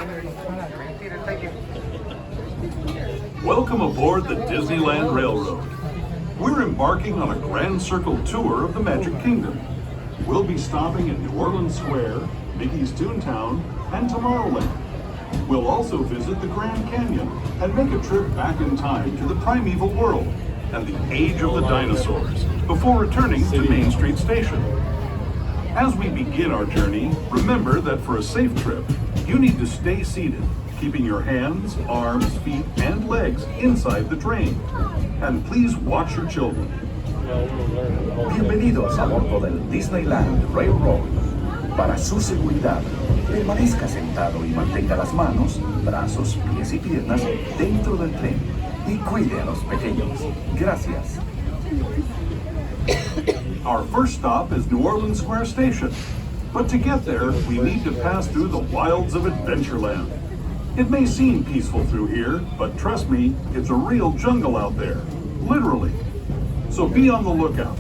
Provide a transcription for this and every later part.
Thank you. Welcome aboard the Disneyland Railroad. We're embarking on a grand circle tour of the Magic Kingdom. We'll be stopping at New Orleans Square, Mickey's Toontown, and Tomorrowland. We'll also visit the Grand Canyon and make a trip back in time to the primeval world and the age of the dinosaurs before returning to Main Street Station. As we begin our journey, remember that for a safe trip, you need to stay seated, keeping your hands, arms, feet, and legs inside the train. And please watch your children. Bienvenidos a bordo del Disneyland Railroad. Para su seguridad, permanezca sentado y mantenga las manos, brazos, pies y piernas dentro del tren y cuide a los pequeños. Gracias. Our first stop is New Orleans Square Station. But to get there, we need to pass through the wilds of Adventureland. It may seem peaceful through here, but trust me, it's a real jungle out there. Literally. So be on the lookout.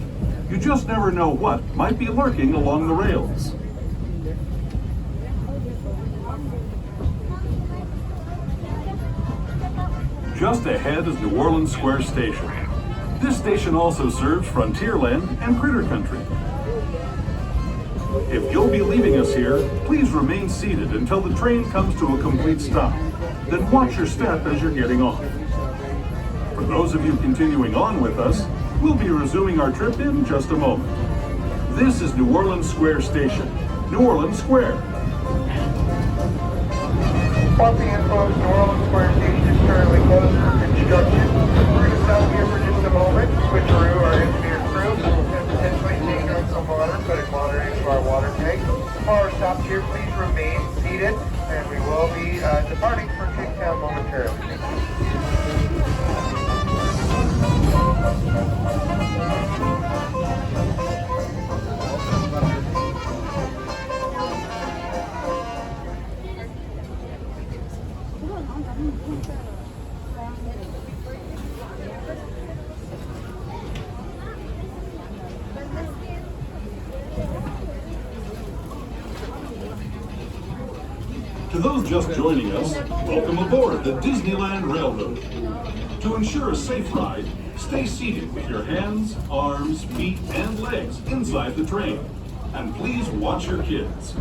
You just never know what might be lurking along the rails. Just ahead is New Orleans Square Station. This station also serves Frontierland and Critter Country. If you'll be leaving us here, please remain seated until the train comes to a complete stop. Then watch your step as you're getting off. For those of you continuing on with us, we'll be resuming our trip in just a moment. This is New Orleans Square Station, New Orleans Square. Once again, folks, New Orleans Square Station is currently closed for construction. We're going to stop here for just a moment, switcheroo our engineer crew, and potentially take out some water, putting water into our water tank. For our stop here, please remain seated, and we will be departing for Kingstown momentarily. To those just joining us, welcome aboard the Disneyland Railroad. To ensure a safe ride, stay seated with your hands, arms, feet, and legs inside the train. And please watch your kids.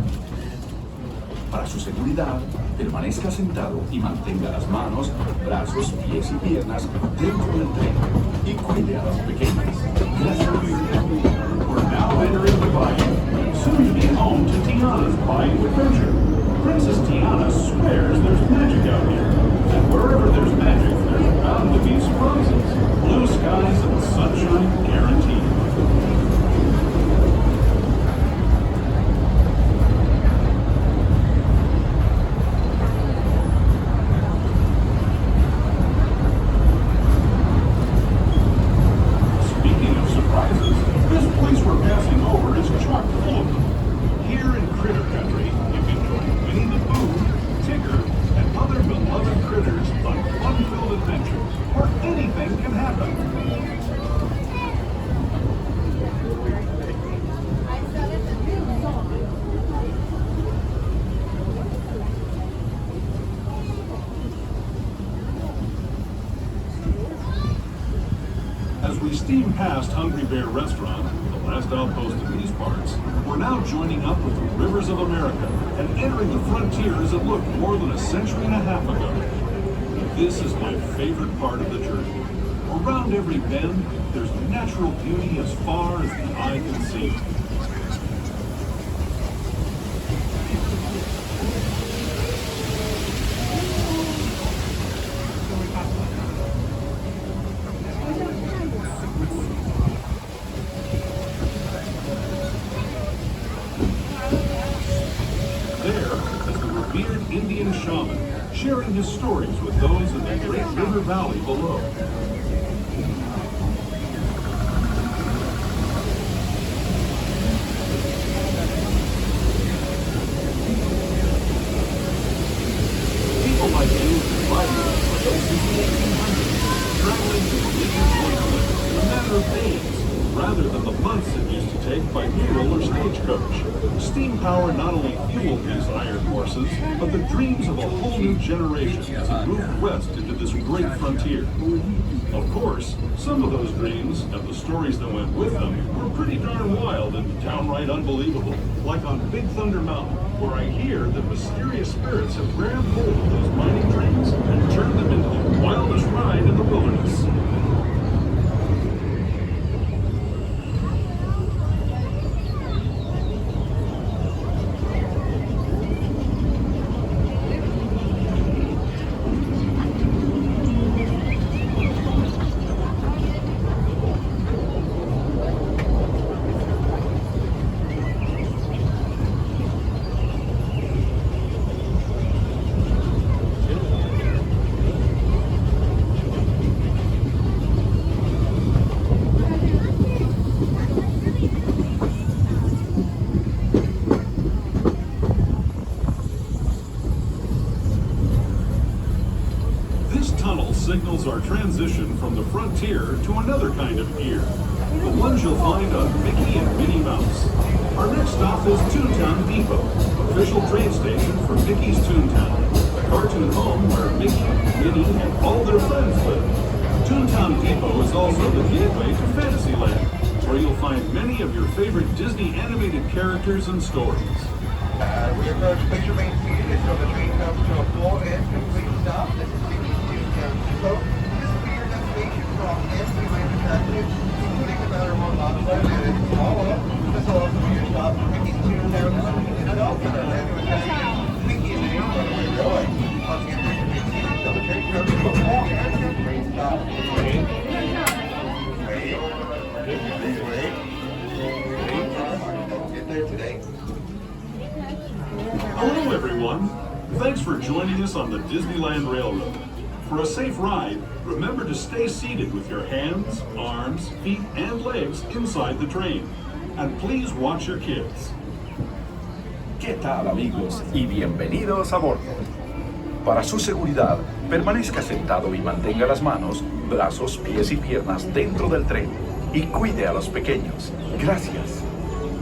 Para su seguridad, permanezca sentado y mantenga las manos, brazos, pies y piernas dentro del tren y cuide a los pequeños. Gracias. We're now entering the bayou, soon to be home to Tiana's Bayou Adventure. Princess Tiana swears there's magic out here, and wherever there's magic, there's bound to be surprises. Blue skies and sunshine guaranteed. Speaking of surprises, this place we're passing over is chock full of them. Here in Critter Country, you can join Winnie the Pooh, Tigger, and other beloved critters on fun-filled adventures, where anything can happen. As we steam past Hungry Bear Restaurant, the last outpost in these parts, we're now joining up with the rivers of America and entering the frontiers that looked more than a century and a half ago. This is my favorite part of the journey. Around every bend, there's natural beauty as far as the eye can see. Indian shaman, sharing his stories with those in the Great River Valley below. People like you have riding on trails since the 1800s, traveling to religious wonderland in a matter of days, rather than the months it used to take by mule or stagecoach. Steam power not only fueled these iron horses, but the dreams of a whole new generation as it moved west into this great frontier. Of course, some of those dreams and the stories that went with them were pretty darn wild and downright unbelievable, like on Big Thunder Mountain, where I hear that mysterious spirits have grabbed hold of those mining trains and turned them into the wildest ride in the wilderness. Signals our transition from the frontier to another kind of gear, the ones you'll find on Mickey and Minnie Mouse. Our next stop is Toontown Depot, official train station for Mickey's Toontown, the cartoon home where Mickey, Minnie, and all their friends live. Toontown Depot is also the gateway to Fantasyland, where you'll find many of your favorite Disney animated characters and stories. We approach Picture Main Street until the train comes to a full and complete stop. This is Depot. This will be your destination for all Fantasyland attractions, including the Matterhorn Monorail and its follow-up. This will also be your stop for Mickey's Toontown and also our random attraction, Mickey and Minnie's Runaway Railway. Once again, Picture Main Street until the train comes to a full and complete stop. Wait. Don't get there today. Hello everyone! Thanks for joining us on the Disneyland Railroad. For a safe ride, remember to stay seated with your hands, arms, feet, and legs inside the train. And please watch your kids. ¿Qué tal, amigos? Y bienvenidos a bordo. Para su seguridad, permanezca sentado y mantenga las manos, brazos, pies y piernas dentro del tren. Y cuide a los pequeños. Gracias.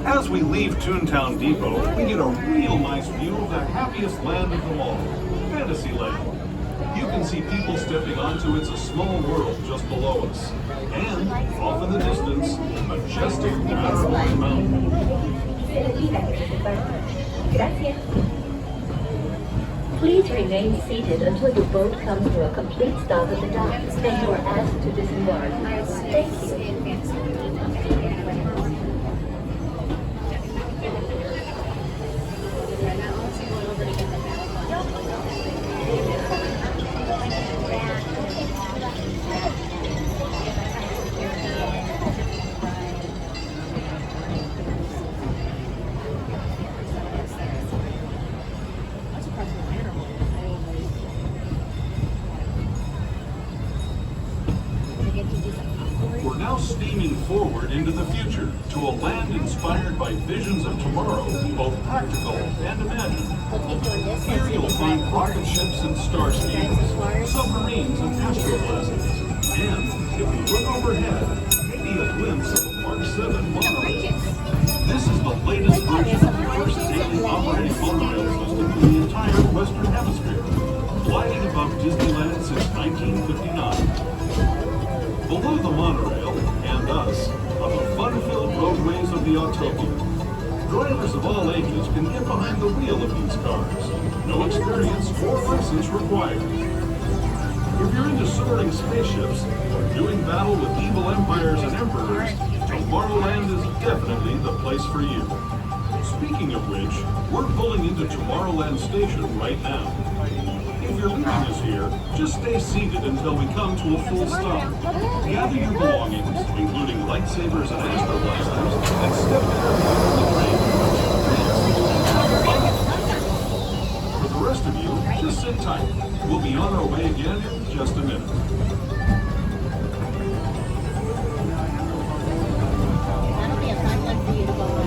As we leave Toontown Depot, we get a real nice view of the happiest land of them all, Fantasyland. You can see people stepping onto It's a Small World just below us. And, off in the distance, majestic Matterhorn Mountain. Please remain seated until your boat comes to a complete stop at the dock and you are asked to disembark. Thank you. We're now steaming forward into the future to a land inspired by visions of tomorrow, both practical and imagined. Here you'll find rocket ships and starscapes, submarines and astroblasters, and if you look overhead, maybe a glimpse of a Mark 7 monorail. This is the latest version of the first daily operating monorail system in the entire Western Hemisphere, gliding above Disneyland since 1959. Below the monorail, and us, are the fun-filled roadways of the Autobahn. Drivers of all ages can get behind the wheel of these cars. No experience or license required. If you're into soaring spaceships or doing battle with evil empires and emperors, Tomorrowland is definitely the place for you. Speaking of which, we're pulling into Tomorrowland Station right now. If you're leaving us here, just stay seated until we come to a full stop. Gather your belongings, including lightsabers and astroblasters, and step carefully from the train. For the rest of you, just sit tight. We'll be on our way again in just a minute. That'll be a fun one for you to go over.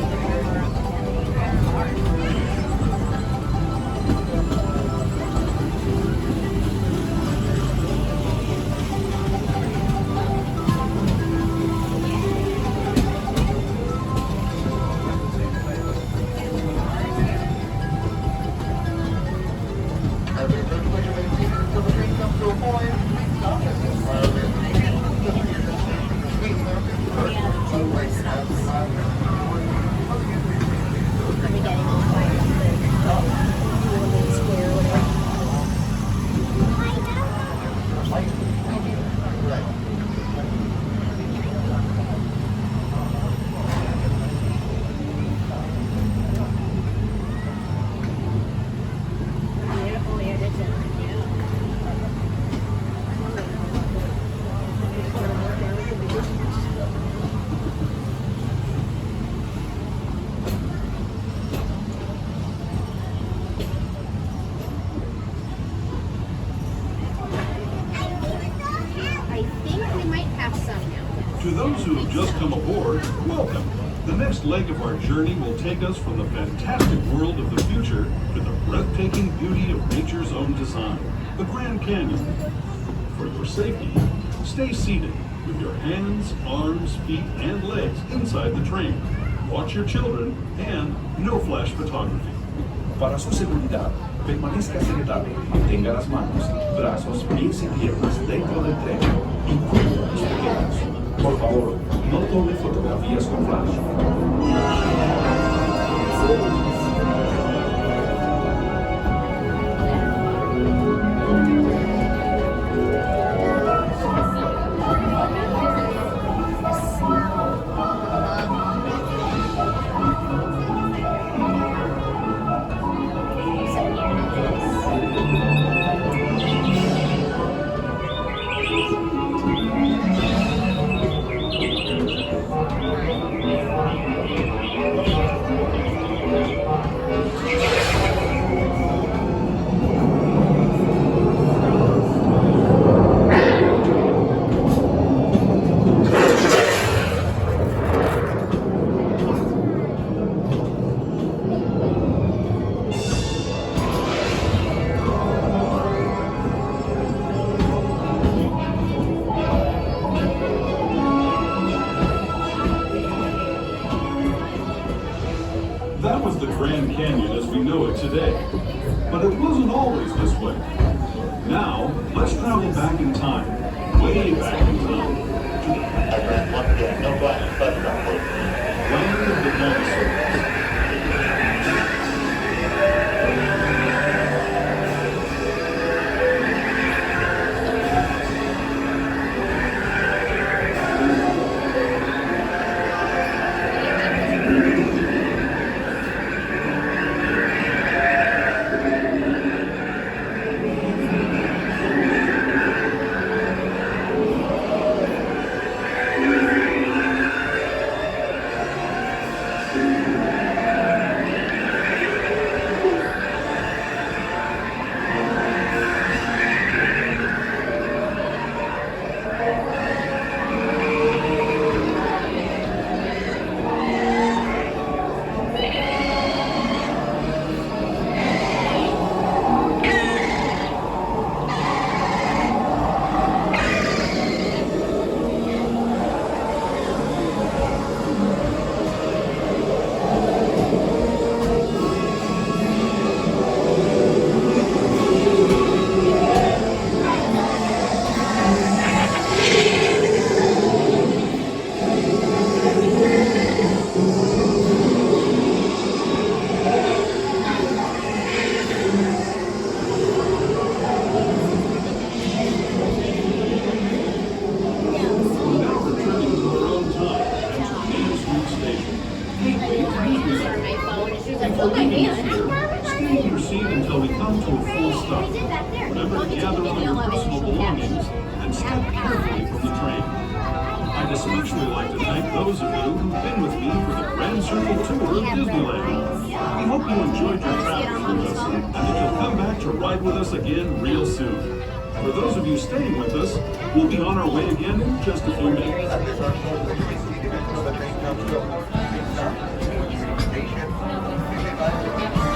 might have some now. To those who have just come aboard, welcome. The next leg of our journey will take us from the fantastic world of the future to the breathtaking beauty of nature's own design, the Grand Canyon. For your safety, stay seated with your hands, arms, feet, and legs inside the train. Watch your children and no flash photography. Para su seguridad, permanezca sentado, mantenga las manos, brazos, pies y piernas dentro del tren y cuide a los pequeños. Por favor, no tome fotografías con flash. That was the Grand Canyon as we know it today. But it wasn't always this way. Now, let's travel back in time, way back in time, to the land of the dinosaurs. Stay in your seat until we come to a full stop. Remember to gather all your personal belongings and step carefully from the train. I'd especially like to thank those of you who've been with me for the Grand Circle Tour of Disneyland. We hope you enjoyed your travels with us and that you'll come back to ride with us again real soon. For those of you staying with us, we'll be on our way again in just a few minutes. Passengers are told to be seated until the train comes to a complete stop. When you reach the station, please advise